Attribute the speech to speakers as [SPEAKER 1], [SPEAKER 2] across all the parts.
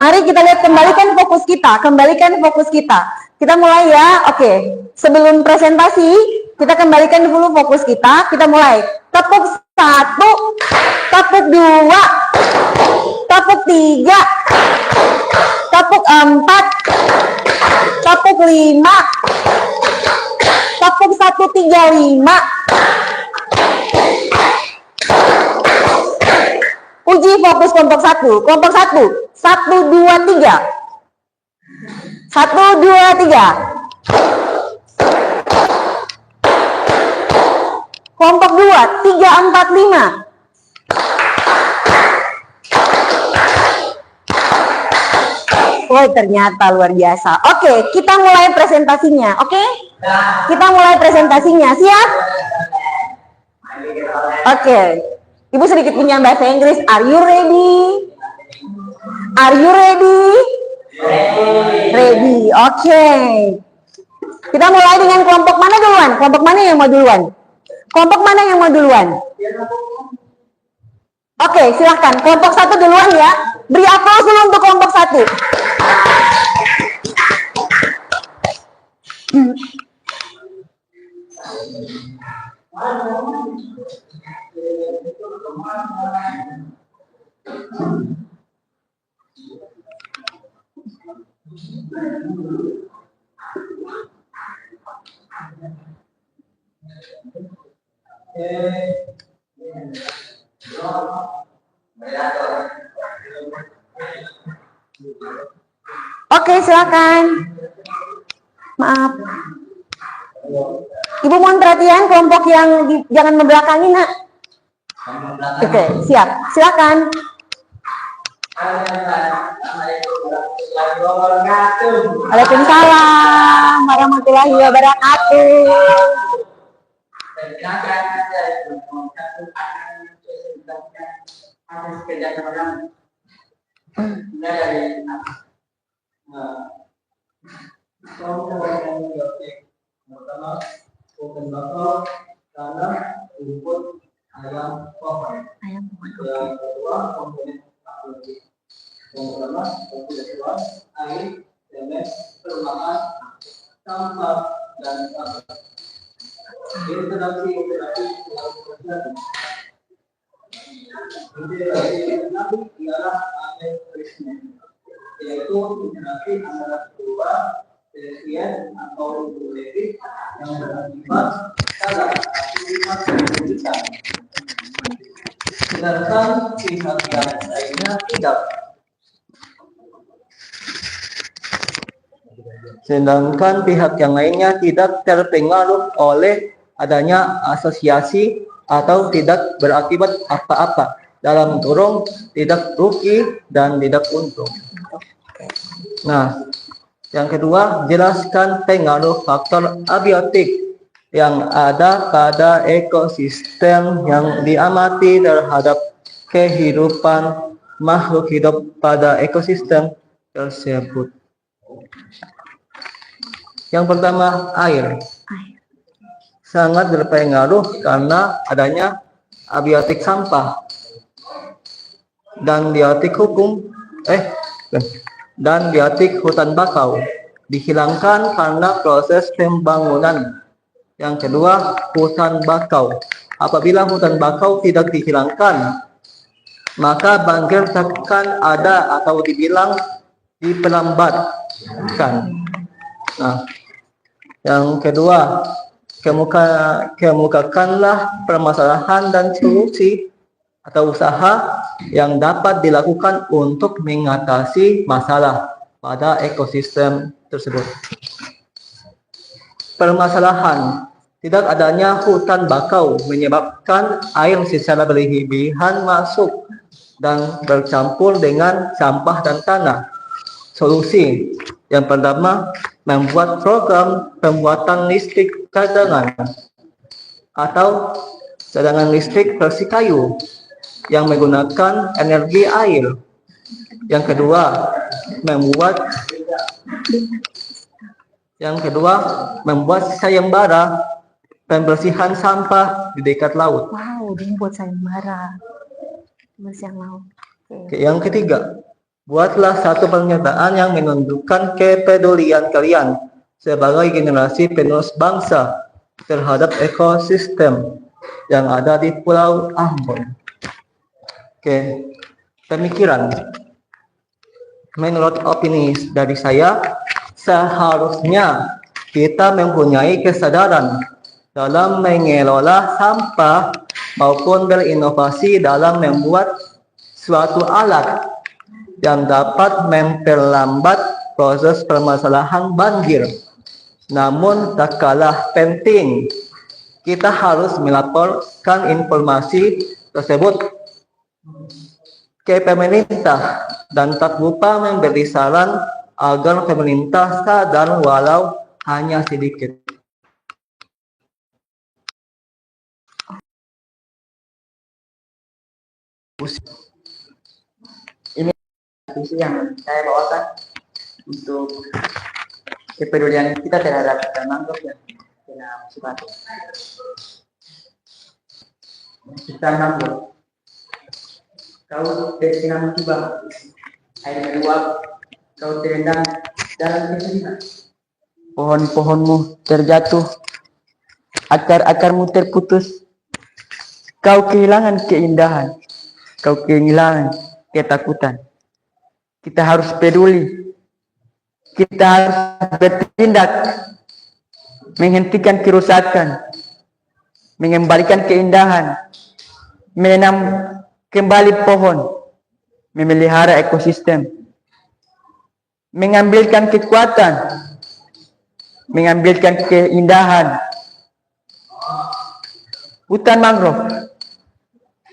[SPEAKER 1] Mari kita lihat, kembalikan fokus kita. Kita mulai ya. Oke. Sebelum presentasi, kita kembalikan dulu fokus kita. Kita mulai. Tepuk 1, tepuk 2, tepuk 3, tepuk 4, tepuk 5, tepuk 135. Uji fokus kelompok 1. Kelompok 1. 1, 2, 3. 1, 2, 3. Kelompok 2. 3, 4, 5. Oh, ternyata luar biasa. Oke, kita mulai presentasinya. Oke? Kita mulai presentasinya. Siap? Oke. Ibu sedikit punya bahasa Inggris. Are you ready? Are you ready? Ready. Oke. Kita mulai dengan kelompok mana duluan? Kelompok mana yang mau duluan? Kelompok mana yang mau duluan? Oke, silahkan. Kelompok 1 duluan ya. Beri aplaus dulu untuk kelompok 1. Oke, silakan. Maaf. Ibu mohon perhatian, kelompok yang jangan membelakangi, Nak. Oke, siap. Silakan. Waalaikumsalam warahmatullahi wabarakatuh.
[SPEAKER 2] Pertama, open bakal tanam rumput ayam pohon. Yang kedua, komponen teknologi. Yang pertama, kebutuhan air, semen, perumahan, sampah, dan sampah. Interaksi interaksi dalam proses. Interaksi interaksi ialah administrasi, yaitu interaksi antara kedua spesies atau kolektif yang berakibat pada aktivitas pendidikan. Sedangkan pihak yang lainnya tidak. Sedangkan pihak yang lainnya tidak terpengaruh oleh adanya asosiasi atau tidak berakibat apa-apa dalam kurung tidak rugi dan tidak untung. Nah, yang kedua, jelaskan pengaruh faktor abiotik yang ada pada ekosistem yang diamati terhadap kehidupan makhluk hidup pada ekosistem tersebut. Yang pertama, air. Sangat berpengaruh karena adanya abiotik sampah dan biotik dan biotik hutan bakau dihilangkan karena proses pembangunan. Yang kedua, hutan bakau. Apabila hutan bakau tidak dihilangkan, maka banjir takkan ada atau dibilang diperlambatkan. Nah, yang kedua, kemukakanlah permasalahan dan solusi atau usaha yang dapat dilakukan untuk mengatasi masalah pada ekosistem tersebut. Permasalahan, tidak adanya hutan bakau menyebabkan air secara berlebihan masuk dan bercampur dengan sampah dan tanah. Solusi, yang pertama, membuat program pembuatan listrik cadangan atau cadangan listrik versi kayu yang menggunakan energi air. Yang kedua, membuat sayembara pembersihan sampah di dekat laut.
[SPEAKER 1] Wow, dia buat sayembara pembersihan laut.
[SPEAKER 2] Yang ketiga, Buatlah satu pernyataan yang menunjukkan kepedulian kalian sebagai generasi penerus bangsa terhadap ekosistem yang ada di Pulau Ambon. Oke, pemikiran. Menurut opini dari saya, seharusnya kita mempunyai kesadaran dalam mengelola sampah maupun berinovasi dalam membuat suatu alat yang dapat memperlambat proses permasalahan banjir. Namun tak kalah penting, kita harus melaporkan informasi tersebut ke pemerintah dan tak lupa memberi saran agar pemerintah sadar walau hanya sedikit.
[SPEAKER 3] Ini visi yang saya bawakan untuk kepedulian kita terhadap hutan mangrove yang kena musibah. Hutan mangrove, kau terkena musibah, air meluap, kau terendam dalam kesedihan. Pohon-pohonmu terjatuh, akar-akarmu terputus, kau kehilangan keindahan, kau kehilangan ketakutan. Kita harus peduli, kita harus bertindak, menghentikan kerusakan, mengembalikan keindahan, menanam kembali pohon, memelihara ekosistem, mengambilkan kekuatan, mengambilkan keindahan. Hutan mangrove,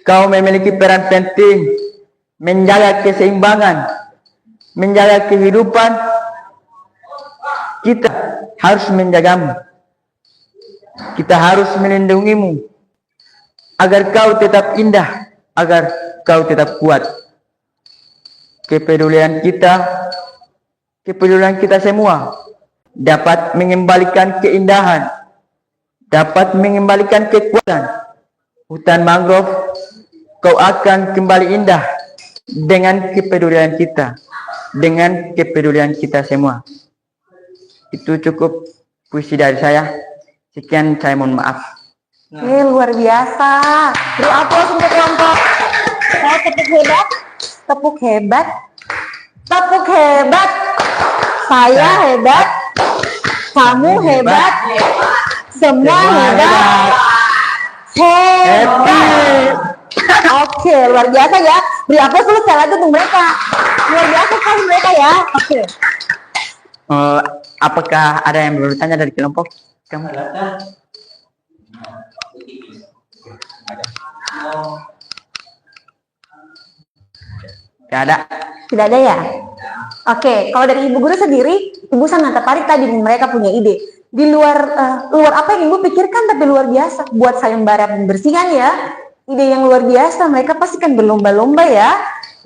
[SPEAKER 3] kau memiliki peran penting menjaga keseimbangan, menjaga kehidupan. Kita harus menjagamu, kita harus melindungimu agar kau tetap indah, agar kau tetap kuat. Kepedulian kita semua dapat mengembalikan keindahan, dapat mengembalikan kekuatan. Hutan mangrove, kau akan kembali indah dengan kepedulian kita, dengan kepedulian kita semua. Itu cukup puisi dari saya. Sekian, saya mohon maaf.
[SPEAKER 1] Luar biasa. Beri aplaus untuk kelompok. Saya tepuk hebat. Tepuk hebat. Tepuk hebat. Saya hebat. Kamu hebat. Semua hebat. Hebat. Oke, luar biasa ya. Beri aplaus dulu sekali lagi untuk mereka. Luar biasa sekali mereka ya. Oke.
[SPEAKER 3] Apakah ada yang bertanya dari kelompok? Kamu? Tidak ada.
[SPEAKER 1] Tidak ada ya? Oke, kalau dari Ibu Guru sendiri, Ibu sangat tertarik tadi mereka punya ide. Di luar apa yang Ibu pikirkan tapi luar biasa. Buat sayembara pembersihan ya. Ide yang luar biasa, mereka pasti kan berlomba-lomba ya.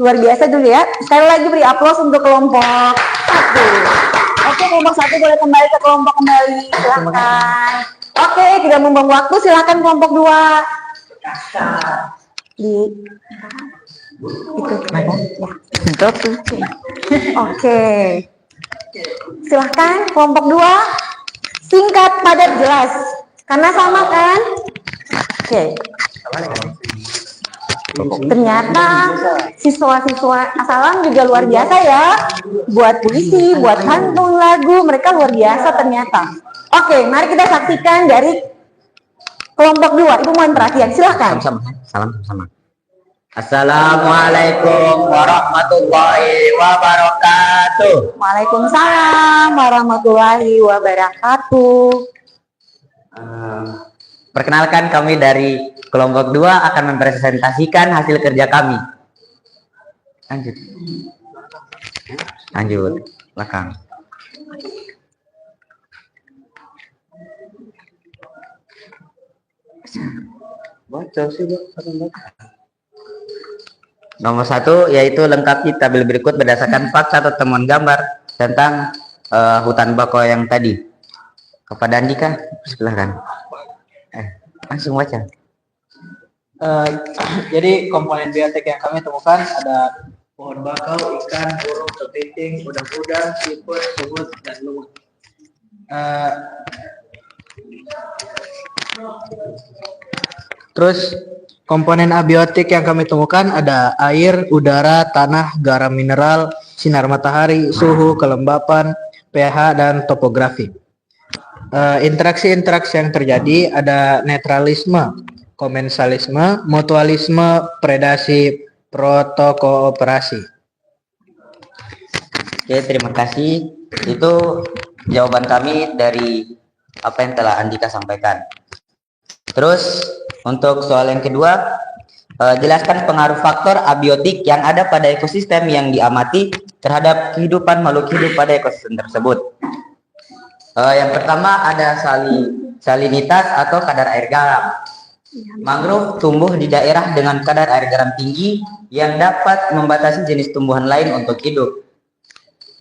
[SPEAKER 1] Luar biasa dulu ya. Sekali lagi beri aplaus untuk kelompok 1. Oke, kelompok 1 boleh kembali ke kelompok kembali. Silakan. Oke, tidak membuang waktu, silakan kelompok 2. Di itu ya. Oke. Silahkan kelompok 2. Singkat, padat, jelas. Karena sama kan? Oke. Ternyata siswa-siswa Asalam juga luar biasa ya. Buat puisi, buat pantun, lagu, mereka luar biasa ternyata. Oke, mari kita saksikan dari kelompok 2. Ibu mohon perhatian, silahkan.
[SPEAKER 3] Salam sama. Assalamualaikum warahmatullahi wabarakatuh.
[SPEAKER 1] Waalaikumsalam warahmatullahi wabarakatuh.
[SPEAKER 3] Perkenalkan, kami dari kelompok 2 akan mempresentasikan hasil kerja kami. Lanjut, belakang. Nomor 1 yaitu lengkapi tabel berikut berdasarkan fakta atau temuan gambar tentang hutan bakau yang tadi. Kepada Andika, silahkan. Langsung baca.
[SPEAKER 4] Jadi komponen biotek yang kami temukan ada
[SPEAKER 2] pohon bakau, ikan, burung, kepiting, udang-udang, siput, semut, dan lumut. Terus komponen abiotik yang kami temukan ada air, udara, tanah, garam mineral, sinar matahari, suhu, kelembapan, pH, dan topografi. Interaksi-interaksi yang terjadi ada netralisme, komensalisme, mutualisme, predasi, protokooperasi.
[SPEAKER 3] Oke, terima kasih. Itu jawaban kami dari apa yang telah Andika sampaikan. Terus untuk soal yang kedua, jelaskan pengaruh faktor abiotik yang ada pada ekosistem yang diamati terhadap kehidupan makhluk hidup pada ekosistem tersebut. Yang pertama ada salinitas atau kadar air garam. Mangrove tumbuh di daerah dengan kadar air garam tinggi yang dapat membatasi jenis tumbuhan lain untuk hidup.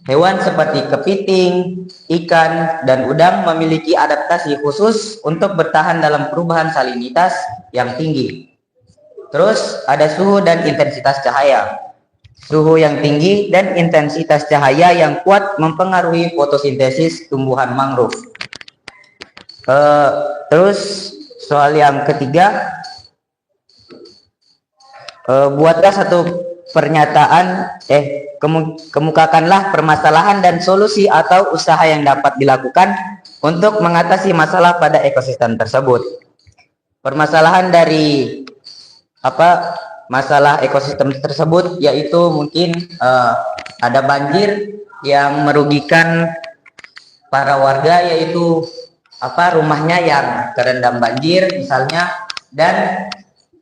[SPEAKER 3] Hewan seperti kepiting, ikan, dan udang memiliki adaptasi khusus untuk bertahan dalam perubahan salinitas yang tinggi. Terus ada suhu dan intensitas cahaya. Suhu yang tinggi dan intensitas cahaya yang kuat mempengaruhi fotosintesis tumbuhan mangrove. Terus soal yang ketiga, buatlah satu pernyataan, kemukakanlah permasalahan dan solusi atau usaha yang dapat dilakukan untuk mengatasi masalah pada ekosistem tersebut. Permasalahan dari masalah ekosistem tersebut yaitu mungkin ada banjir yang merugikan para warga, yaitu rumahnya yang terendam banjir misalnya, dan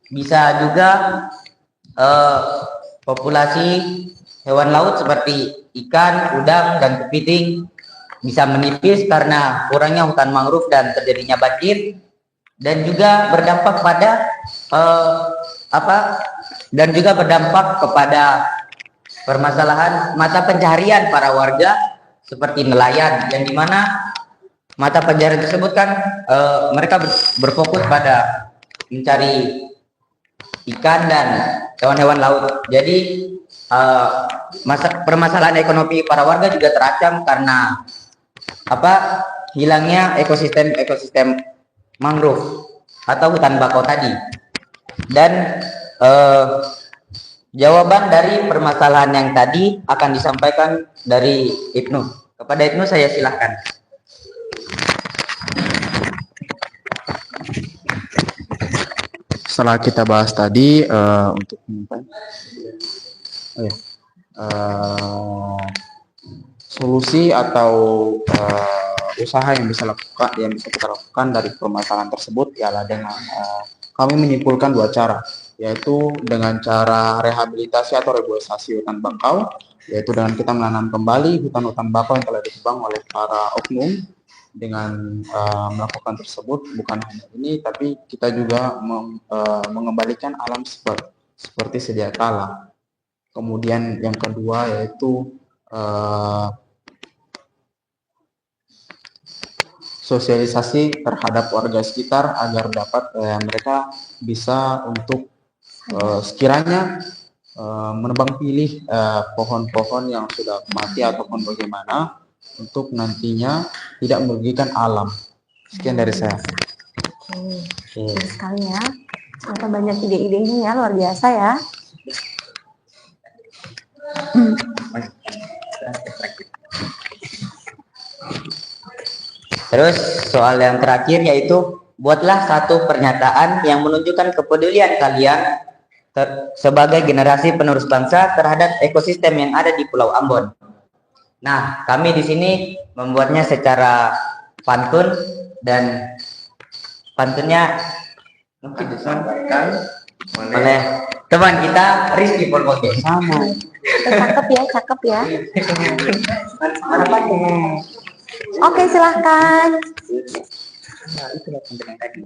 [SPEAKER 3] bisa juga populasi hewan laut seperti ikan, udang, dan kepiting bisa menipis karena kurangnya hutan mangrove dan terjadinya banjir, dan juga berdampak pada kepada permasalahan mata pencaharian para warga seperti nelayan, yang dimana mata pencaharian tersebut kan mereka berfokus pada mencari ikan dan hewan-hewan laut. Jadi permasalahan ekonomi para warga juga terancam karena hilangnya ekosistem mangrove atau hutan bakau tadi. Dan jawaban dari permasalahan yang tadi akan disampaikan dari Ibnu. Kepada Ibnu saya silahkan.
[SPEAKER 4] Setelah kita bahas tadi untuk solusi atau usaha yang bisa kita lakukan dari permasalahan tersebut ialah dengan kami menyimpulkan dua cara, yaitu dengan cara rehabilitasi atau reboisasi hutan bakau, yaitu dengan kita menanam kembali hutan-hutan bakau yang telah ditebang oleh para oknum. Dengan melakukan tersebut, bukan hanya ini, tapi kita juga mengembalikan alam seperti sedia kala. Kemudian yang kedua yaitu sosialisasi terhadap warga sekitar agar dapat mereka bisa untuk sekiranya menebang pilih pohon-pohon yang sudah mati ataupun bagaimana, untuk nantinya tidak merugikan alam. Sekian dari saya.
[SPEAKER 1] Oke, sekali ya. Ternyata banyak ide-idenya ya, luar biasa ya.
[SPEAKER 3] Terus soal yang terakhir yaitu buatlah satu pernyataan yang menunjukkan kepedulian kalian sebagai generasi penerus bangsa terhadap ekosistem yang ada di Pulau Ambon. Nah, kami di sini membuatnya secara pantun, dan pantunnya mungkin disampaikan oleh teman kita Rizky Polboge.
[SPEAKER 4] Sama.
[SPEAKER 1] Cakep ya. Oke, silahkan.
[SPEAKER 3] Nah, itulah pantun yang tadi.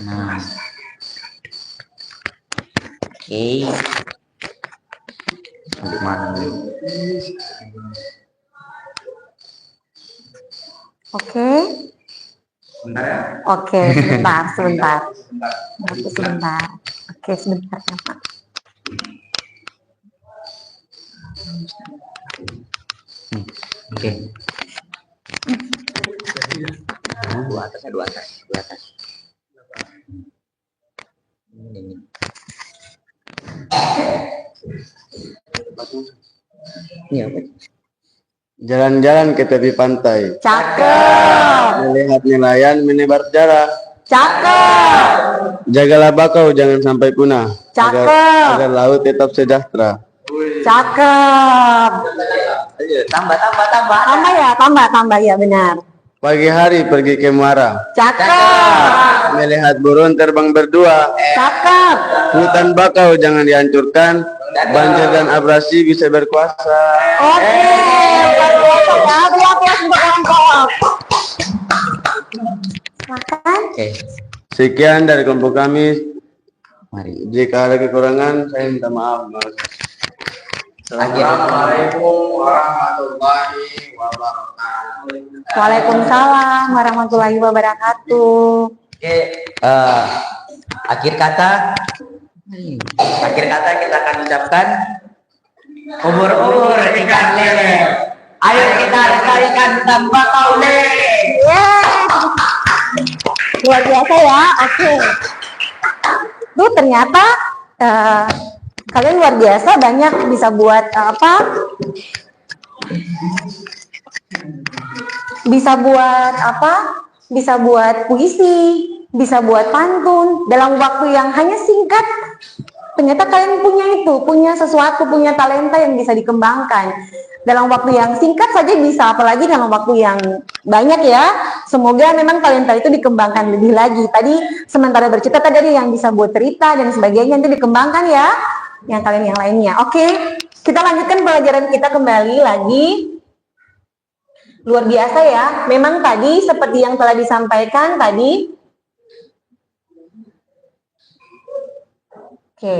[SPEAKER 3] Nah, oke. Gimana nih?
[SPEAKER 1] Oke.
[SPEAKER 3] Bentar ya.
[SPEAKER 1] Oke, sebentar. Oke, sebentar ya, Pak.
[SPEAKER 3] Oke. Dua atas. Ini. Ini apa?
[SPEAKER 5] Jalan-jalan ke tepi pantai,
[SPEAKER 1] Cakep.
[SPEAKER 5] melihat nelayan menebar jala.
[SPEAKER 1] Cakep.
[SPEAKER 5] Jagalah bakau jangan sampai punah,
[SPEAKER 1] Cakep.
[SPEAKER 5] agar laut tetap sejahtera.
[SPEAKER 1] Cakep.
[SPEAKER 3] Tambah.
[SPEAKER 1] Tambah ya benar.
[SPEAKER 5] Pagi hari pergi ke muara,
[SPEAKER 1] Cakep.
[SPEAKER 5] melihat burung terbang berdua.
[SPEAKER 1] Cakep.
[SPEAKER 5] Hutan bakau jangan dihancurkan, banjir dan abrasi bisa berkuasa.
[SPEAKER 1] Oke. Luar biasa ya. Beri aplaus untuk kelompok. Silakan.
[SPEAKER 3] Oke.
[SPEAKER 5] Sekian dari kelompok kami.
[SPEAKER 3] Mari.
[SPEAKER 5] Jika ada kekurangan, saya minta maaf.
[SPEAKER 4] Assalamualaikum warahmatullahi wabarakatuh.
[SPEAKER 1] Waalaikumsalam warahmatullahi wabarakatuh.
[SPEAKER 3] Oke, akhir kata kita akan ucapkan ubur-ubur ikan lele. Ayo kita lestarikan hutan bakau lele.
[SPEAKER 1] Luar biasa ya. Oke. Tuh ternyata kalian luar biasa, banyak bisa buat apa? Bisa buat apa? Bisa buat puisi, bisa buat pantun dalam waktu yang hanya singkat. Ternyata kalian punya sesuatu, punya talenta yang bisa dikembangkan. Dalam waktu yang singkat saja bisa, apalagi dalam waktu yang banyak ya. Semoga memang talenta itu dikembangkan lebih lagi. Tadi sementara bercerita tadi yang bisa buat cerita dan sebagainya itu dikembangkan ya. Yang kalian yang lainnya. Oke, kita lanjutkan pelajaran kita kembali lagi. Luar biasa ya. Memang tadi seperti yang telah disampaikan tadi. Oke.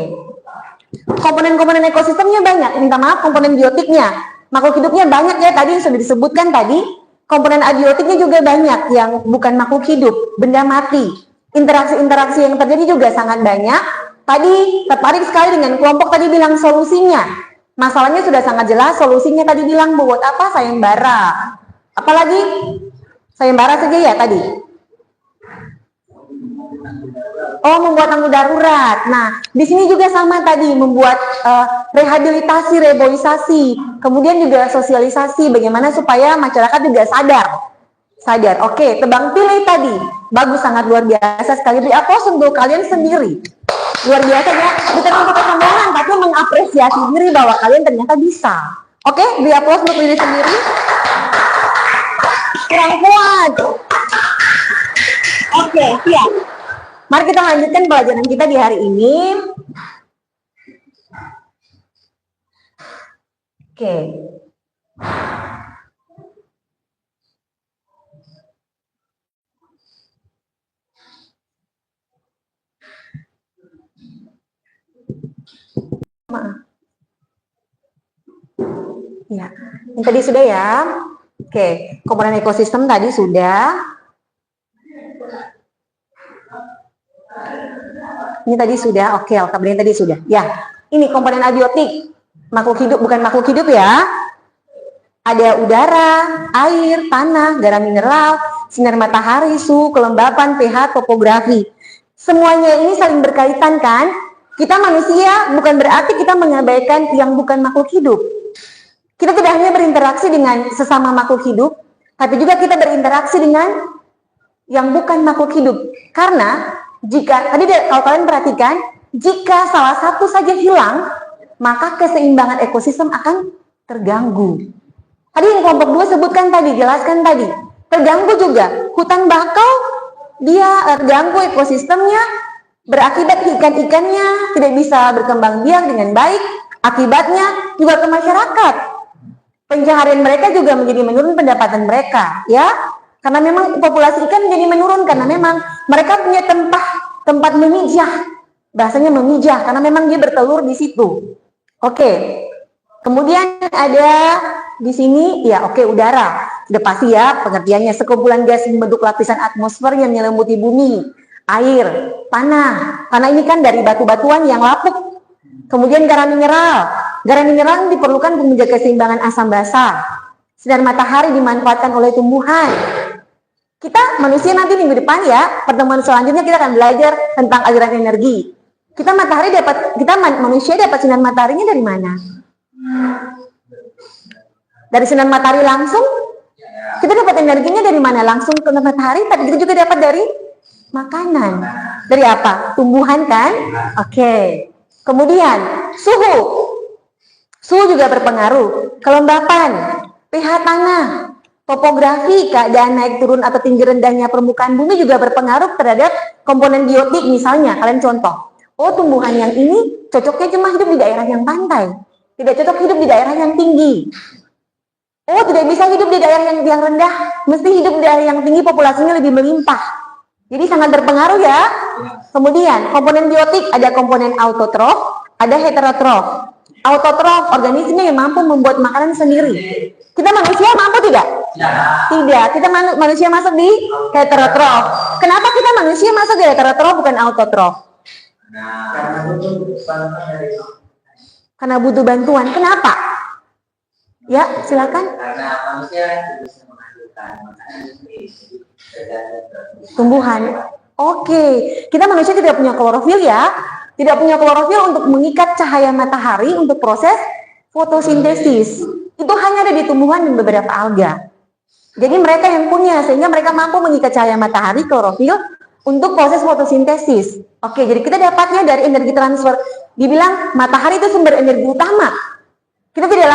[SPEAKER 1] Komponen-komponen ekosistemnya banyak. Minta maaf, komponen biotiknya. Makhluk hidupnya banyak ya, tadi yang sudah disebutkan tadi. Komponen abiotiknya juga banyak yang bukan makhluk hidup, benda mati. Interaksi-interaksi yang terjadi juga sangat banyak. Tadi tertarik sekali dengan kelompok tadi bilang solusinya. Masalahnya sudah sangat jelas, solusinya tadi bilang buat apa? Sayembara. Apalagi? Sayembara saja ya tadi. Oh, membuat tanggul darurat. Nah, di sini juga sama tadi, membuat rehabilitasi, reboisasi, kemudian juga sosialisasi, bagaimana supaya masyarakat juga sadar. Oke, tebang pilih tadi, bagus, sangat luar biasa sekali. Beri aplaus untuk kalian sendiri. Luar biasa ya, bukan untuk kesombongan, tapi mengapresiasi diri bahwa kalian ternyata bisa. Oke, beri aplaus untuk diri sendiri. Kurang kuat. Oke, siap. Mari kita lanjutkan pelajaran kita di hari ini. Oke. Maaf. Ya, yang tadi sudah ya. Oke, komponen ekosistem tadi sudah. Ini tadi sudah, oke, alkabelin tadi sudah. Ya, ini komponen abiotik, makhluk hidup, bukan makhluk hidup ya. Ada udara, air, tanah, garam mineral, sinar matahari, suhu, kelembapan, pH, topografi. Semuanya ini saling berkaitan kan? Kita manusia bukan berarti kita mengabaikan yang bukan makhluk hidup. Kita tidak hanya berinteraksi dengan sesama makhluk hidup, tapi juga kita berinteraksi dengan yang bukan makhluk hidup. Karena jika tadi kalau kalian perhatikan, jika salah satu saja hilang, maka keseimbangan ekosistem akan terganggu. Tadi yang kelompok 2 sebutkan tadi, jelaskan tadi, terganggu juga. Hutan bakau dia terganggu ekosistemnya, berakibat ikan-ikannya tidak bisa berkembang biak dengan baik. Akibatnya juga ke masyarakat. Pencaharian mereka juga menjadi menurun, pendapatan mereka, ya. Karena memang populasi ikan menjadi menurun karena memang mereka punya tempat memijah. Bahasanya memijah karena memang dia bertelur di situ. Oke. Kemudian ada di sini ya, oke, udara. Sudah pasti ya pengertiannya, sekumpulan gas membentuk lapisan atmosfer yang menyelimuti bumi. Air, tanah. Tanah ini kan dari batu-batuan yang lapuk. Kemudian garam mineral. Garam mineral diperlukan untuk menjaga keseimbangan asam basa. Sinar matahari dimanfaatkan oleh tumbuhan. Kita manusia nanti minggu depan ya, pertemuan selanjutnya kita akan belajar tentang aliran energi. Manusia dapat sinar mataharinya dari mana? Dari sinar matahari langsung? Kita dapat energinya dari mana? Langsung ke matahari, tapi kita juga dapat dari makanan. Dari apa? Tumbuhan kan? Oke. Kemudian suhu. Suhu juga berpengaruh. Kelembapan, pH tanah, topografi, keadaan naik turun atau tinggi rendahnya permukaan bumi juga berpengaruh terhadap komponen biotik. Misalnya, kalian contoh, oh tumbuhan yang ini cocoknya cuma hidup di daerah yang pantai, tidak cocok hidup di daerah yang tinggi. Oh, tidak bisa hidup di daerah yang rendah, mesti hidup di daerah yang tinggi, populasinya lebih melimpah. Jadi sangat berpengaruh ya. Kemudian, komponen biotik ada komponen autotrof, ada heterotrof. Autotrof, organisme yang mampu membuat makanan sendiri. Kita manusia mampu tidak? Tidak. Kita manusia masuk di heterotrof. Kenapa kita manusia masuk di heterotrof bukan autotrof? Karena butuh bantuan. Kenapa? Ya, silakan.
[SPEAKER 3] Karena manusia bisa menghasilkan makanan sendiri.
[SPEAKER 1] Tumbuhan. Oke, kita manusia tidak punya klorofil ya. Tidak punya klorofil untuk mengikat cahaya matahari untuk proses fotosintesis. Itu hanya ada di tumbuhan dan beberapa alga. Jadi mereka yang punya, sehingga mereka mampu mengikat cahaya matahari, klorofil, untuk proses fotosintesis. Oke, jadi kita dapatnya dari energi transfer. Dibilang matahari itu sumber energi utama. Kita tidak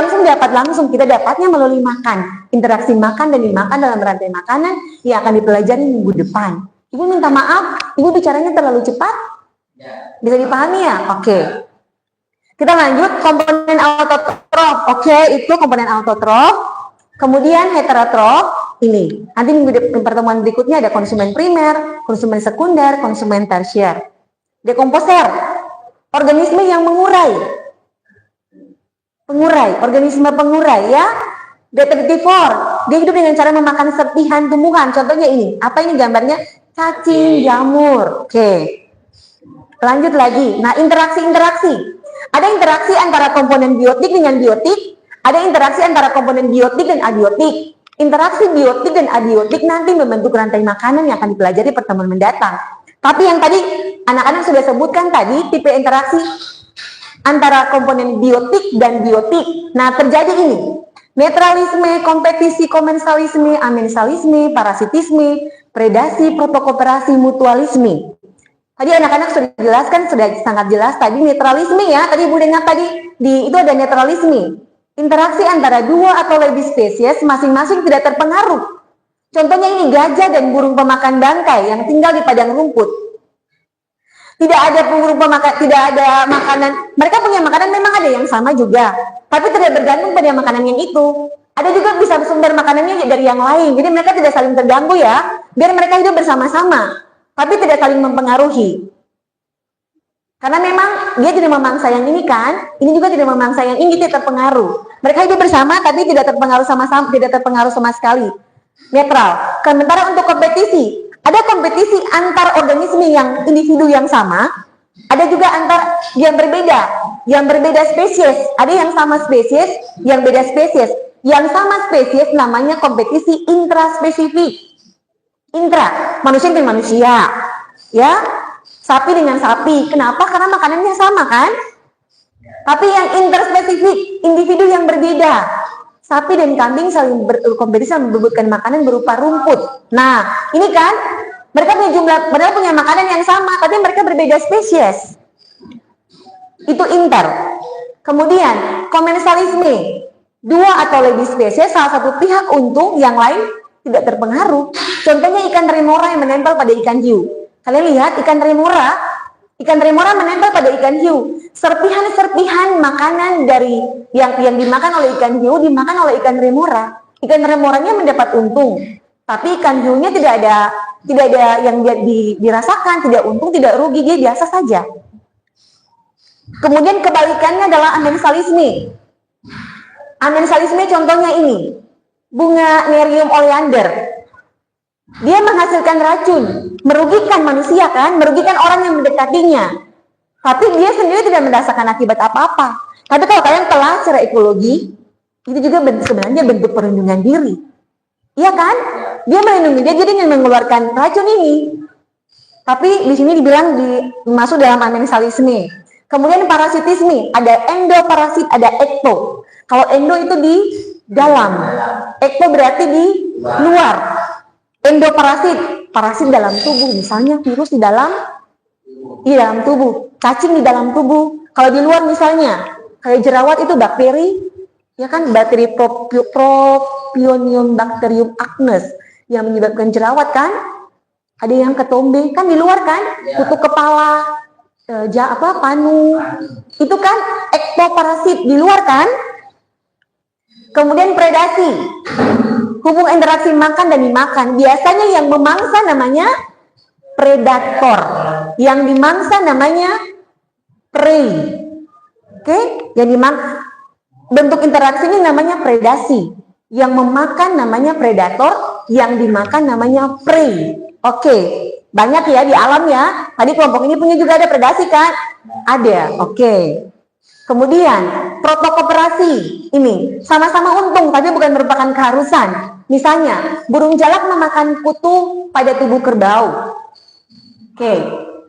[SPEAKER 1] langsung, kita dapatnya melalui makan. Interaksi makan dan dimakan dalam rantai makanan yang akan dipelajari minggu depan. Ibu minta maaf, ibu bicaranya terlalu cepat. Bisa dipahami ya? Oke. Kita lanjut, komponen autotrof. Oke, itu komponen autotrof. Kemudian heterotrof, ini. Nanti pertemuan berikutnya ada konsumen primer, konsumen sekunder, konsumen tersier. Dekomposer, organisme yang mengurai. Organisme pengurai ya. Detritivor, dia hidup dengan cara memakan serpihan tumbuhan. Contohnya ini, apa ini gambarnya? Cacing, jamur. Oke. Lanjut lagi. Nah, interaksi-interaksi. Ada interaksi antara komponen biotik dengan biotik. Ada interaksi antara komponen biotik dan abiotik. Interaksi biotik dan abiotik nanti membentuk rantai makanan yang akan dipelajari pertemuan mendatang. Tapi yang tadi anak-anak sudah sebutkan tadi, tipe interaksi antara komponen biotik dan biotik. Nah, terjadi ini. Netralisme, kompetisi, komensalisme, amensalisme, parasitisme, predasi, protokooperasi, mutualisme. Tadi anak-anak sudah jelaskan, sudah sangat jelas tadi netralisme ya. Tadi Ibu dengar tadi itu ada netralisme. Interaksi antara dua atau lebih spesies masing-masing tidak terpengaruh. Contohnya ini gajah dan burung pemakan bangkai yang tinggal di padang rumput. Tidak ada burung pemakan, tidak ada makanan. Mereka punya makanan memang ada yang sama juga, tapi tidak bergantung pada makanan yang itu. Ada juga bisa sumber makanannya dari yang lain. Jadi mereka tidak saling terganggu ya. Biar mereka hidup bersama-sama. Tapi tidak saling mempengaruhi. Karena memang dia tidak memangsa yang ini kan, ini juga tidak memangsa yang ini, tidak terpengaruh. Mereka hidup bersama tapi tidak terpengaruh sama sekali. Netral. Sementara untuk kompetisi, ada kompetisi antar organisme yang individu yang sama, ada juga antar yang berbeda spesies. Ada yang sama spesies, yang beda spesies. Yang sama spesies namanya kompetisi intraspesifik. Intra, manusia dengan manusia, ya, sapi dengan sapi. Kenapa? Karena makanannya sama kan? Tapi yang interspesifik, individu yang berbeda. Sapi dan kambing saling berkompetisi membutuhkan makanan berupa rumput. Nah, ini kan mereka punya makanan yang sama, tapi mereka berbeda spesies. Itu inter. Kemudian komensalisme, dua atau lebih spesies, salah satu pihak untung, yang lain tidak terpengaruh. Contohnya ikan remora yang menempel pada ikan hiu. Kalian lihat ikan remora menempel pada ikan hiu. Serpihan-serpihan makanan dari yang dimakan oleh ikan hiu dimakan oleh ikan remora. Ikan remoranya mendapat untung, tapi ikan hiunya tidak ada yang dirasakan, tidak untung, tidak rugi, dia biasa saja. Kemudian kebalikannya adalah amensalisme. Amensalisme contohnya ini. Bunga Nerium oleander, dia menghasilkan racun, merugikan manusia kan, merugikan orang yang mendekatinya. Tapi dia sendiri tidak merasakan akibat apa-apa. Tapi kalau kalian telah secara ekologi, itu juga sebenarnya bentuk perlindungan diri. Iya kan? Dia melindungi, dia jadi ingin mengeluarkan racun ini. Tapi di sini dibilang masuk dalam amensalisme. Kemudian parasitisme, ada endoparasit, ada ekto. Kalau endo itu di dalam, ekto berarti di luar. Endoparasit, parasit dalam tubuh, misalnya virus di dalam tubuh, cacing di dalam tubuh. Kalau di luar misalnya, kayak jerawat itu bakteri, ya kan, bakteri Propionibacterium bacterium acnes yang menyebabkan jerawat kan. Ada yang ketombe kan di luar kan, kutu kepala, panu, itu kan ektoparasit di luar kan. Kemudian predasi, hubung interaksi makan dan dimakan. Biasanya yang memangsa namanya predator, yang dimangsa namanya prey. Oke, yang bentuk interaksi ini namanya predasi. Yang memakan namanya predator, yang dimakan namanya prey. Oke, banyak ya di alam ya. Tadi kelompok ini punya juga ada predasi kan? Ada, oke. Kemudian, protokooperasi. Ini, sama-sama untung, tapi bukan merupakan keharusan. Misalnya, burung jalak memakan kutu pada tubuh kerbau. Oke,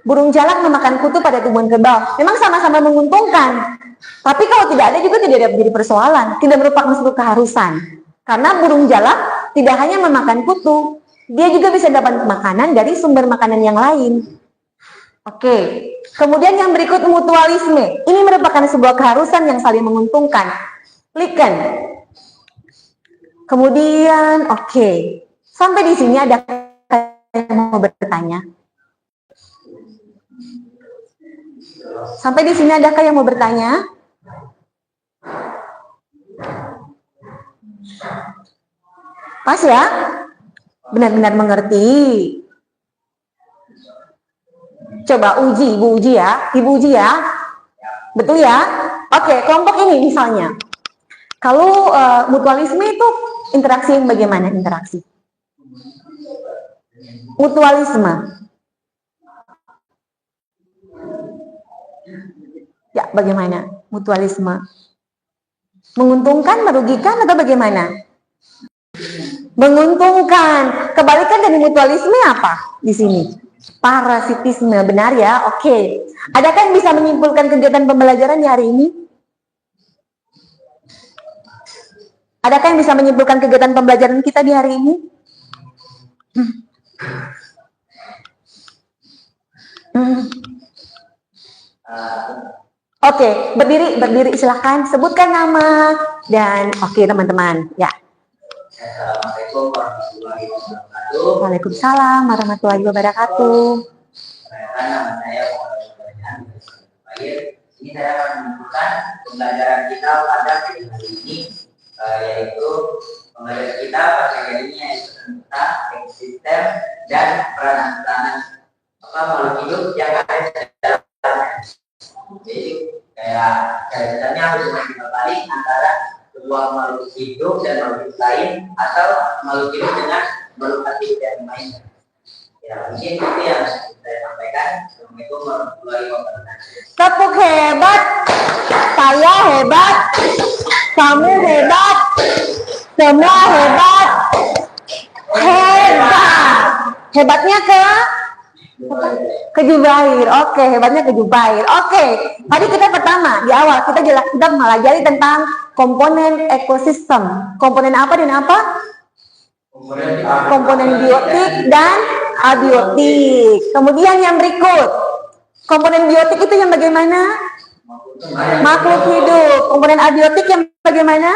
[SPEAKER 1] burung jalak memakan kutu pada tubuh kerbau. Memang sama-sama menguntungkan. Tapi kalau tidak ada juga tidak ada menjadi persoalan. Tidak merupakan suatu keharusan. Karena burung jalak tidak hanya memakan kutu, dia juga bisa dapat makanan dari sumber makanan yang lain. Oke. Kemudian yang berikut mutualisme. Ini merupakan sebuah keharusan yang saling menguntungkan. Lichen. Kemudian, oke. Sampai di sini ada yang mau bertanya? Sampai di sini adakah yang mau bertanya? Pas ya? Benar-benar mengerti. Coba uji, Ibu uji ya. Ibu uji ya. Betul ya? Oke, kelompok ini misalnya. Kalau mutualisme itu interaksi yang bagaimana interaksi? Mutualisme. Ya, bagaimana? Mutualisme. Menguntungkan, merugikan, atau bagaimana? Menguntungkan. Kebalikan dari mutualisme apa di sini? Parasitisme, benar ya? Oke. Adakah yang bisa menyimpulkan kegiatan pembelajaran di hari ini? Adakah yang bisa menyimpulkan kegiatan pembelajaran kita di hari ini? Oke, berdiri silahkan. Sebutkan nama dan oke teman-teman. Ya.
[SPEAKER 3] Assalamualaikum warahmatullahi wabarakatuh.
[SPEAKER 1] Waalaikumsalam warahmatullahi wabarakatuh.
[SPEAKER 3] Nama saya Muhammad Ibrahim. Ini saya akan menunjukkan pembelajaran kita pada hari ini, yaitu pembelajaran kita pada hari ini yaitu tentang ekosistem dan peranan makhluk hidup yang ada di dalamnya. Jadi kayak misalnya hubungan terbalik antara sebuah makhluk hidup dan makhluk hidup lain atau makhluk hidup dengan makhluk aktif yang lain. Ya mungkin itu yang saya sampaikan. Assalamualaikum warahmatullahi wabarakatuh.
[SPEAKER 1] Tepuk hebat. Saya hebat. Kamu hebat. Semua hebat. Hebat. Hebatnya ke Jubair. Oke, hebatnya ke Jubair. Oke. Tadi kita pertama di awal kita melajari tentang komponen ekosistem. Komponen apa dan apa? Komponen biotik dan abiotik. Kemudian yang berikut, komponen biotik itu yang bagaimana? Makhluk hidup. Komponen abiotik yang bagaimana?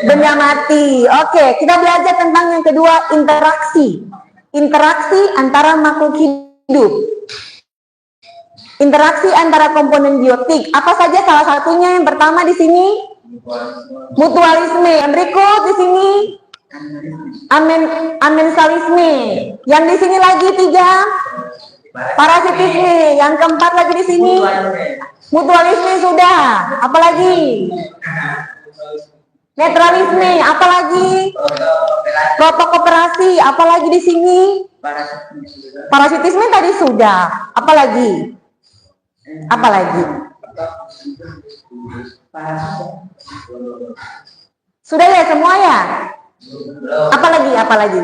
[SPEAKER 1] Benda mati. Oke, kita belajar tentang yang kedua, interaksi. Interaksi antara makhluk hidup. Interaksi antara komponen biotik. Apa saja salah satunya? Yang pertama di sini mutualisme. Yang berikut di sini amensalisme. Yang di sini lagi 3 parasitisme. Yang keempat lagi di sini mutualisme sudah. Apalagi? Netralisme. Apalagi? Protokooperasi. Apalagi di sini? Parasitisme tadi sudah. Apalagi? Apalagi? Sudah ya semua ya? Apalagi?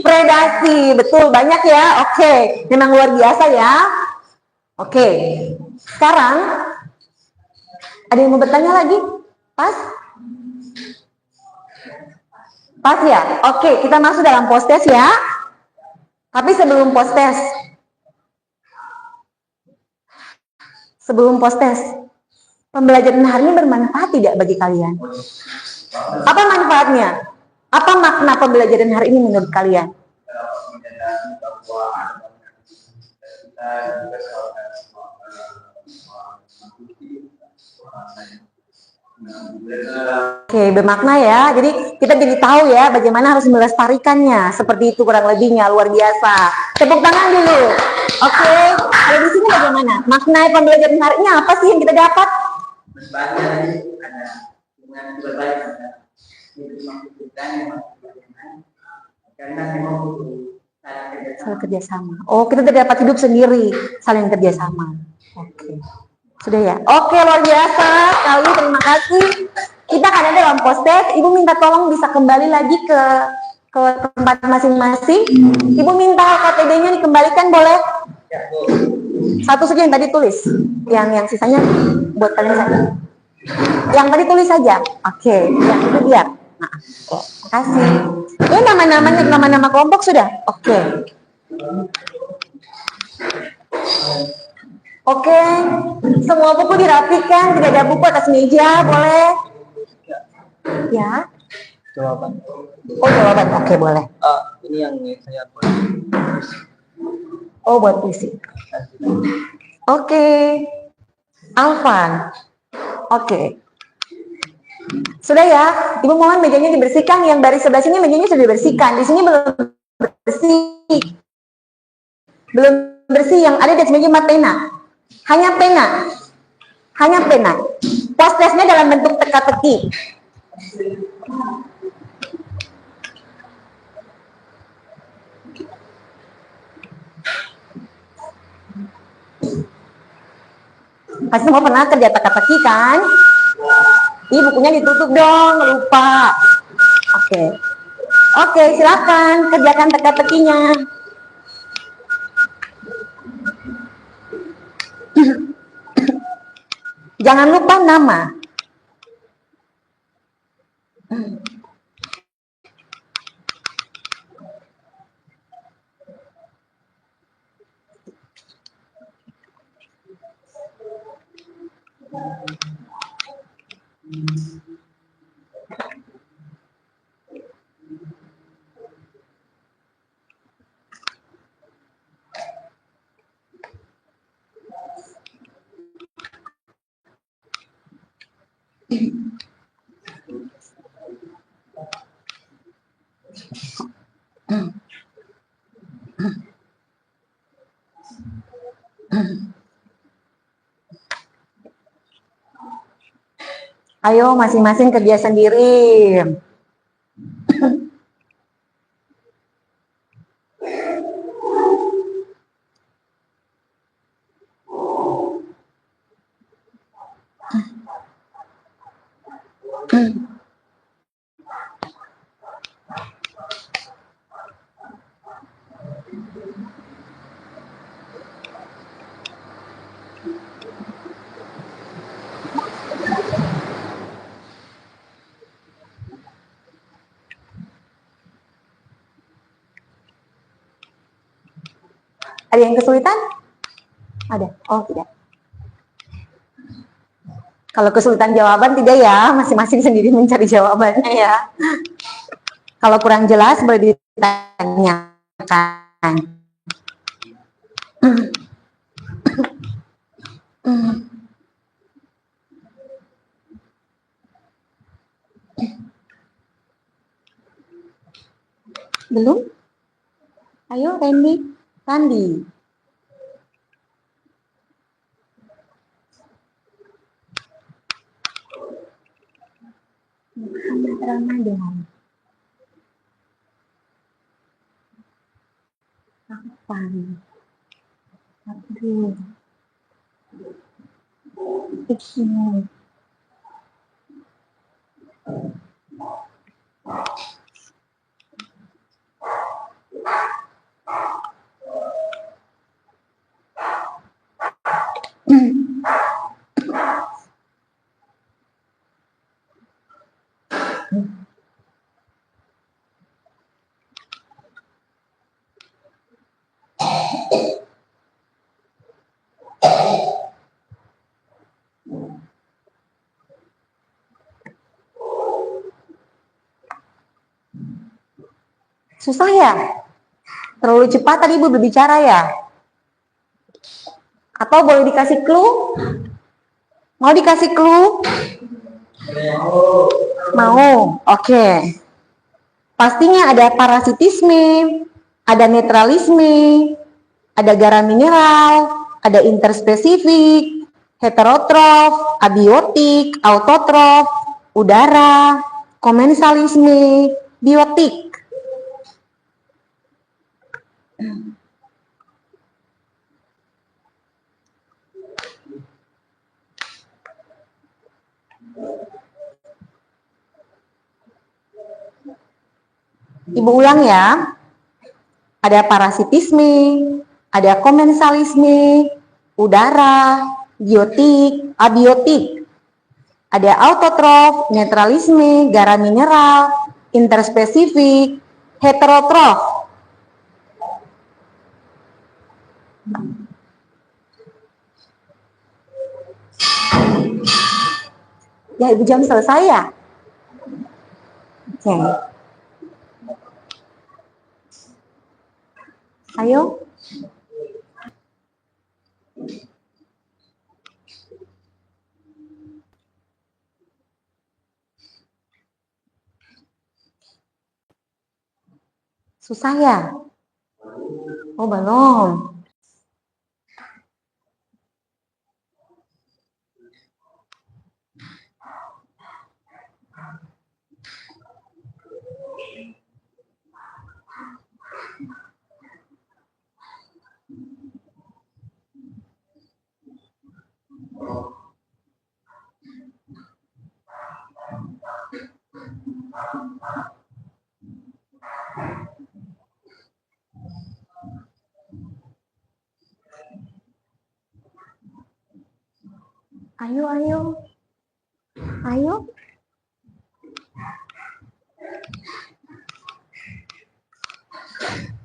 [SPEAKER 1] Predasi, betul, banyak ya. Oke, memang luar biasa ya. Oke, sekarang ada yang mau bertanya lagi? Pas? Pas ya? Oke, kita masuk dalam post-test ya. Tapi sebelum post-test, pembelajaran hari ini bermanfaat tidak bagi kalian? Apa manfaatnya? Apa makna pembelajaran hari ini menurut kalian? Oke, bermakna ya. Jadi kita jadi tahu ya bagaimana harus melestarikannya. Seperti itu kurang lebihnya, luar biasa. Tepuk tangan dulu. Oke, kalau di sini bagaimana? Makna pembelajaran hari ini apa sih yang kita dapat? Saling kerjasama. Oh, kita tidak dapat hidup sendiri, saling kerjasama. Oke, sudah ya. Oke, luar biasa sekali. Terima kasih. Kita akan ada dalam post-test. Ibu minta tolong bisa kembali lagi ke tempat masing-masing. Ibu minta KTD-nya dikembalikan, boleh? Satu saja yang tadi tulis. Yang sisanya buat kalian saja. Yang tadi tulis saja. Oke, yang itu biar. Nah, terima kasih. Ini nama-nama kelompok sudah? Oke. Oke, semua buku dirapikan, tidak ada buku atas meja, boleh? Ya.
[SPEAKER 2] Jawaban.
[SPEAKER 1] Oh, jawaban. Oke, boleh.
[SPEAKER 2] Ini yang saya buat.
[SPEAKER 1] Oh, buat puisi. Oke. Alvan. Oke. Sudah ya, Ibu mohon mejanya dibersihkan. Yang baris sebelah sini mejanya sudah dibersihkan. Di sini belum bersih. Belum bersih, yang ada di atas meja pena. Hanya pena. Post-testnya dalam bentuk teka-teki. Pasti mau pernah kerja teka-teki kan? Ih, bukunya ditutup dong, lupa. Oke, silakan kerjakan teka-tekinya. Jangan lupa nama. Ayo masing-masing kerja sendiri. Ada yang kesulitan? Ada? Oh, tidak. Kalau kesulitan jawaban tidak ya, masing-masing sendiri mencari jawabannya ya. Kalau kurang jelas boleh ditanyakan. Belum? Ayo Randi. Muhammad Ramadan. Kapan? Abdul. Susah ya? Terlalu cepat tadi Ibu berbicara ya? Atau boleh dikasih clue? Mau dikasih clue? Mau, oke. Pastinya ada parasitisme, ada netralisme, ada garam mineral, ada interspesifik, heterotrof, abiotik, autotrof, udara, komensalisme, biotik. Ibu ulang ya. Ada parasitisme, ada komensalisme, udara, biotik, abiotik. Ada autotrof, netralisme, garam mineral, interspesifik, heterotrof. Ya, Ibu jam selesai ya? Oke. Ayo. Susah ya? Oh, belum. Ayo, ayo. Ayo.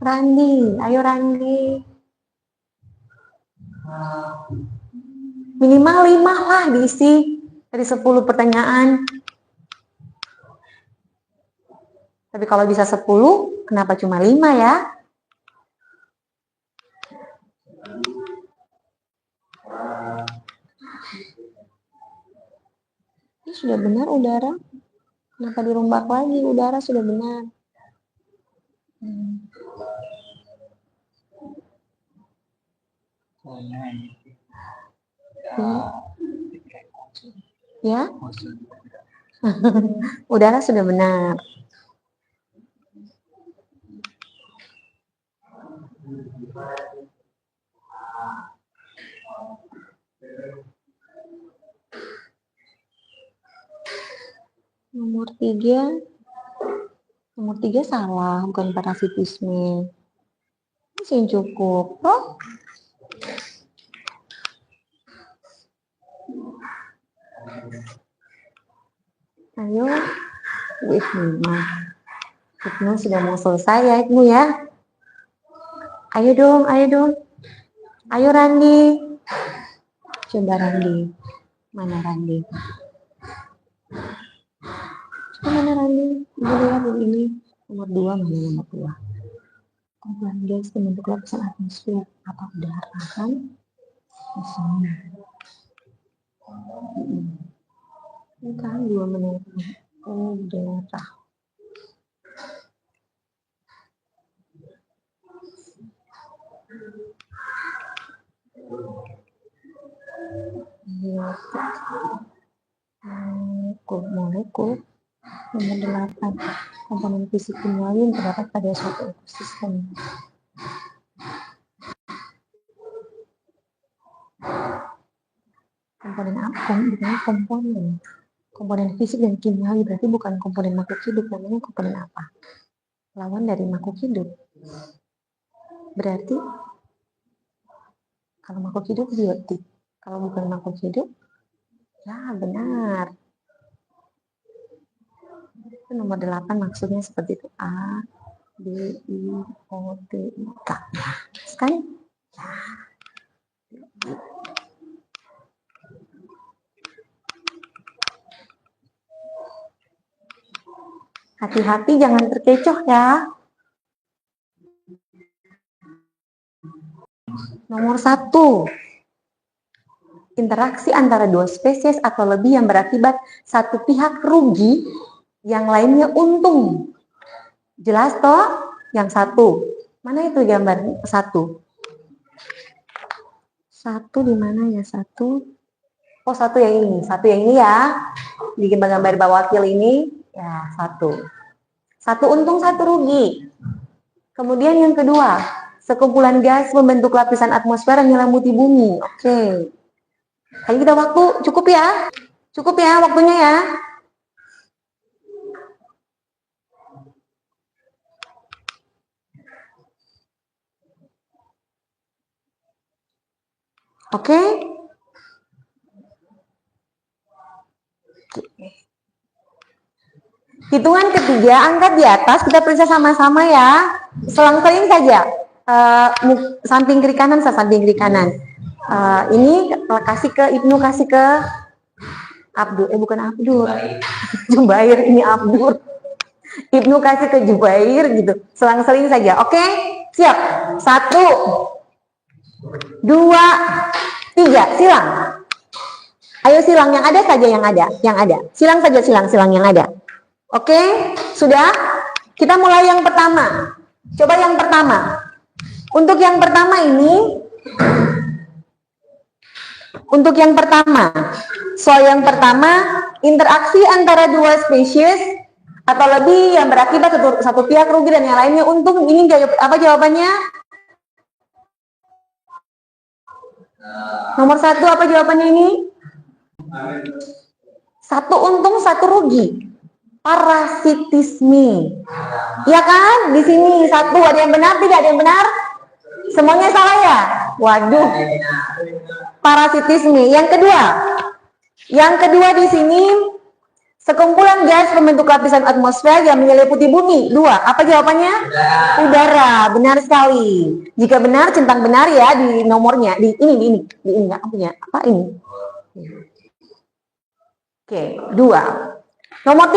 [SPEAKER 1] Randi, ayo Randi. Minimal 5 lah diisi dari 10 pertanyaan. Tapi kalau bisa 10, kenapa cuma 5 ya? Ini sudah benar udara. Kenapa dirombak lagi? Udara sudah benar. Ya? Udara sudah benar. Nomor 3 salah, bukan parasitisme. Masih cukup. Oh. Ayo, Ibnu sudah mau selesai ya Ibnu ya. Ayo dong, ayo dong. Ayo Randi. Coba Randi. Mana Randi? Coba mana Randi? Ibu lihat ini. Nomor 2, mana nomor 2? Komponen gas membentuk lapisan atmosfer atau udara kan? Misalnya. Ini kan 2 menit. Udara. Molekul. Nomor 8. Komponen fisik kimiawi yang terdapat pada suatu ekosistem. Komponen apa? komponen fisik dan kimiawi, berarti bukan komponen makhluk hidup. Namanya komponen apa? Lawan dari makhluk hidup. Berarti kalau makhluk hidup biotik, kalau bukan makhluk hidup, ya benar. Itu nomor 8 maksudnya seperti itu. A, B, I, O, T, I, K. Kan? Ya. Hati-hati jangan terkecoh ya. Nomor 1. Interaksi antara dua spesies atau lebih yang berakibat satu pihak rugi, yang lainnya untung. Jelas toh? Yang satu. Mana itu gambar satu? Satu di mana ya satu? Oh, satu yang ini. Satu yang ini ya. Di gambar bawakil ini. Ya, satu. Satu untung, satu rugi. Kemudian yang kedua, sekumpulan gas membentuk lapisan atmosfer yang menyelimuti bumi. Oke. Kali kita waktu cukup ya? Cukup ya waktunya ya? Oke? Hitungan ketiga, angkat di atas, kita periksa sama-sama ya. Selang-seling saja. Samping kiri kanan, samping kiri kanan. Ini kasih ke Ibnu, kasih ke Abdul. Bukan Abdul. Jubair, ini Abdul. Ibnu kasih ke Jubair gitu. Selang-seling saja. Oke? Siap. 1, 2, 3. Silang. Ayo silang yang ada saja, yang ada. Silang saja, silang yang ada. Oke, sudah? Kita mulai yang pertama. Coba yang pertama. Untuk yang pertama ini, soal yang pertama, interaksi antara dua spesies atau lebih yang berakibat satu pihak rugi dan yang lainnya untung. Ini apa jawabannya? Nomor 1 apa jawabannya ini? Satu untung, satu rugi. Parasitisme. Ya kan? Di sini satu, ada yang benar, tidak ada yang benar? Semuanya salah ya? Waduh. Parasitisme. Yang kedua di sini, sekumpulan gas membentuk lapisan atmosfer yang menyelimuti bumi. 2. Apa jawabannya? Udara. Benar sekali. Jika benar, centang benar ya di nomornya. Di ini nggak punya apa ini? Oke, 2. Nomor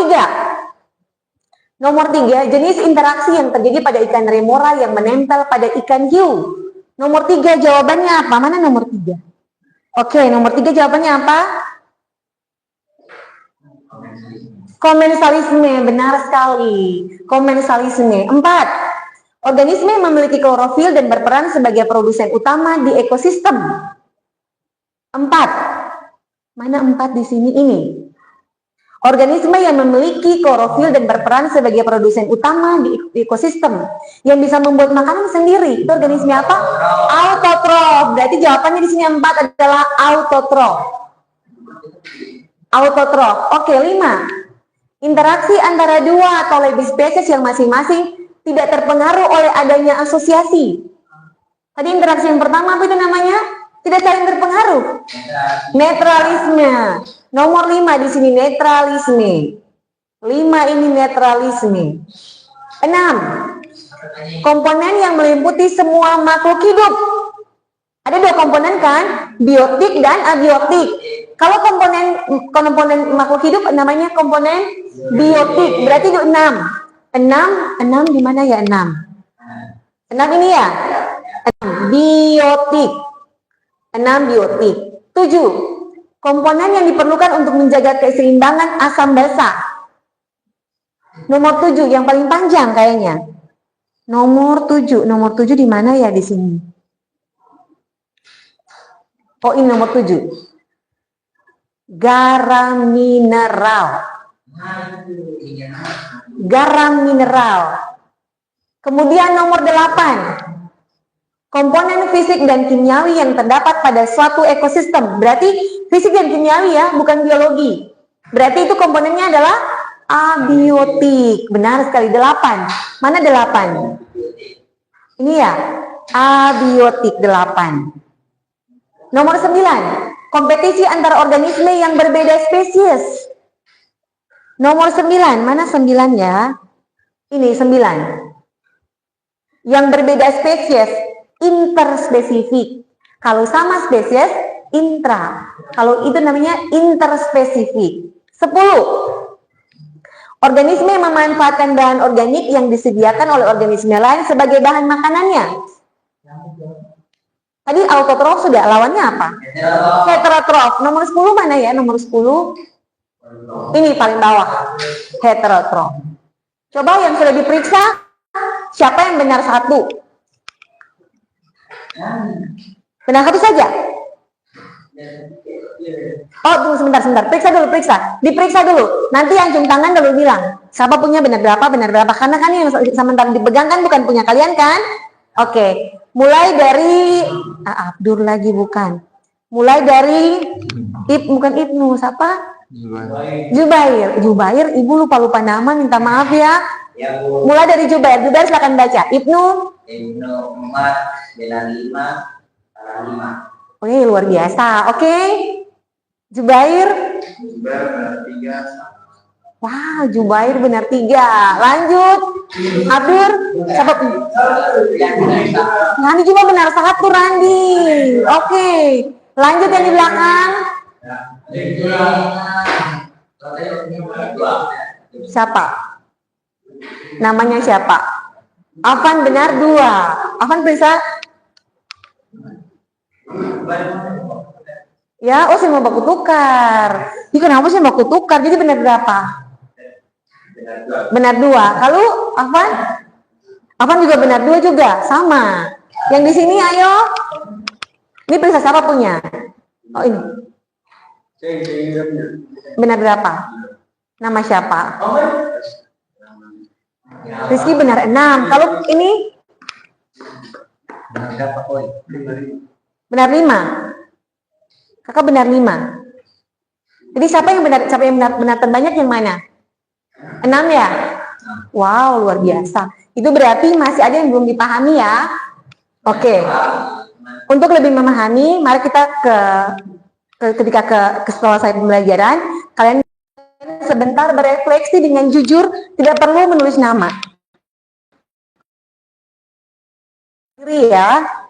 [SPEAKER 1] 3, jenis interaksi yang terjadi pada ikan remora yang menempel pada ikan hiu. Nomor 3 jawabannya apa? Mana nomor 3? Oke, nomor 3 jawabannya apa? Komensalisme, benar sekali. Komensalisme. 4. Organisme yang memiliki klorofil dan berperan sebagai produsen utama di ekosistem. 4. Mana 4 di sini ini? Organisme yang memiliki klorofil dan berperan sebagai produsen utama di ekosistem, yang bisa membuat makanan sendiri. Itu organisme apa? Autotrof. Berarti jawabannya di sini 4 adalah autotrof. Autotrof. Oke, 5. Interaksi antara dua atau lebih spesies yang masing-masing tidak terpengaruh oleh adanya asosiasi. Tadi interaksi yang pertama apa itu namanya? Tidak saling terpengaruh. Netralisme. Nomor 5 di sini netralisme. 5 ini netralisme. 6. Komponen yang meliputi semua makhluk hidup. Ada 2 komponen kan? Biotik dan abiotik. Kalau komponen makhluk hidup namanya komponen biotik. Berarti itu 6. 6 di mana ya 6? 6 ini ya? 6 biotik. 6 biotik. 7. Komponen yang diperlukan untuk menjaga keseimbangan asam basa. Nomor 7 yang paling panjang kayaknya. Nomor 7 di mana ya di sini? Oh, ini nomor 7. Garam mineral. Garam mineral. Kemudian nomor 8. Komponen fisik dan kimiawi yang terdapat pada suatu ekosistem. Berarti fisik dan kimiawi ya, bukan biologi. Berarti itu komponennya adalah abiotik. Benar sekali, 8. Mana 8? Ini ya, abiotik 8. Nomor 9, kompetisi antar organisme yang berbeda spesies. Nomor 9, mana 9 ya? Ini 9. Yang berbeda spesies, interspesifik. Kalau sama spesies, intra. Kalau itu namanya interspesifik. 10. Organisme yang memanfaatkan bahan organik yang disediakan oleh organisme lain sebagai bahan makanannya. Tadi autotrof sudah, lawannya apa? Heterotrof. Nomor 10 mana ya? Nomor 10. Ini paling bawah. Heterotrof. Coba yang sudah diperiksa, siapa yang benar 1? Benar 1 saja? Oh, tunggu sebentar. Periksa dulu, diperiksa dulu. Nanti yang cium tangan dulu bilang, siapa punya benar berapa. Karena kan yang sementara dipegang kan bukan punya kalian kan? Oke. Mulai dari Abdur lagi bukan. Mulai dari bukan Ibnu, siapa? Jubair. Ibu lupa nama, minta maaf ya. Mulai dari Jubair silakan baca. Ibnu
[SPEAKER 3] 4 benar 5.
[SPEAKER 1] Oke, luar biasa. Oke. Jubair. Wah, Jubair benar 3. Lanjut. Abdur. Siapa? Randi cuma benar 1, Randi. Oke. Lanjut yang di belakang. Siapa? Namanya siapa? Afan benar 2. Afan periksa. Ya, saya mau baku tukar. Ini kenapa saya baku tukar? Jadi benar berapa? Benar 2. Kalau Afan? Afan juga benar 2 juga, sama. Yang di sini ayo. Ini periksa siapa punya? Oh, ini. Benar berapa? Nama siapa? Rizky benar 6. Kalau ini? Benar 5. Kakak benar 5. Jadi siapa yang benar terbanyak yang mana? 6 ya? Wow, luar biasa. Itu berarti masih ada yang belum dipahami ya. Oke. Untuk lebih memahami, mari kita ketika selesai pembelajaran, kalian sebentar berefleksi dengan jujur, tidak perlu menulis nama. Ya.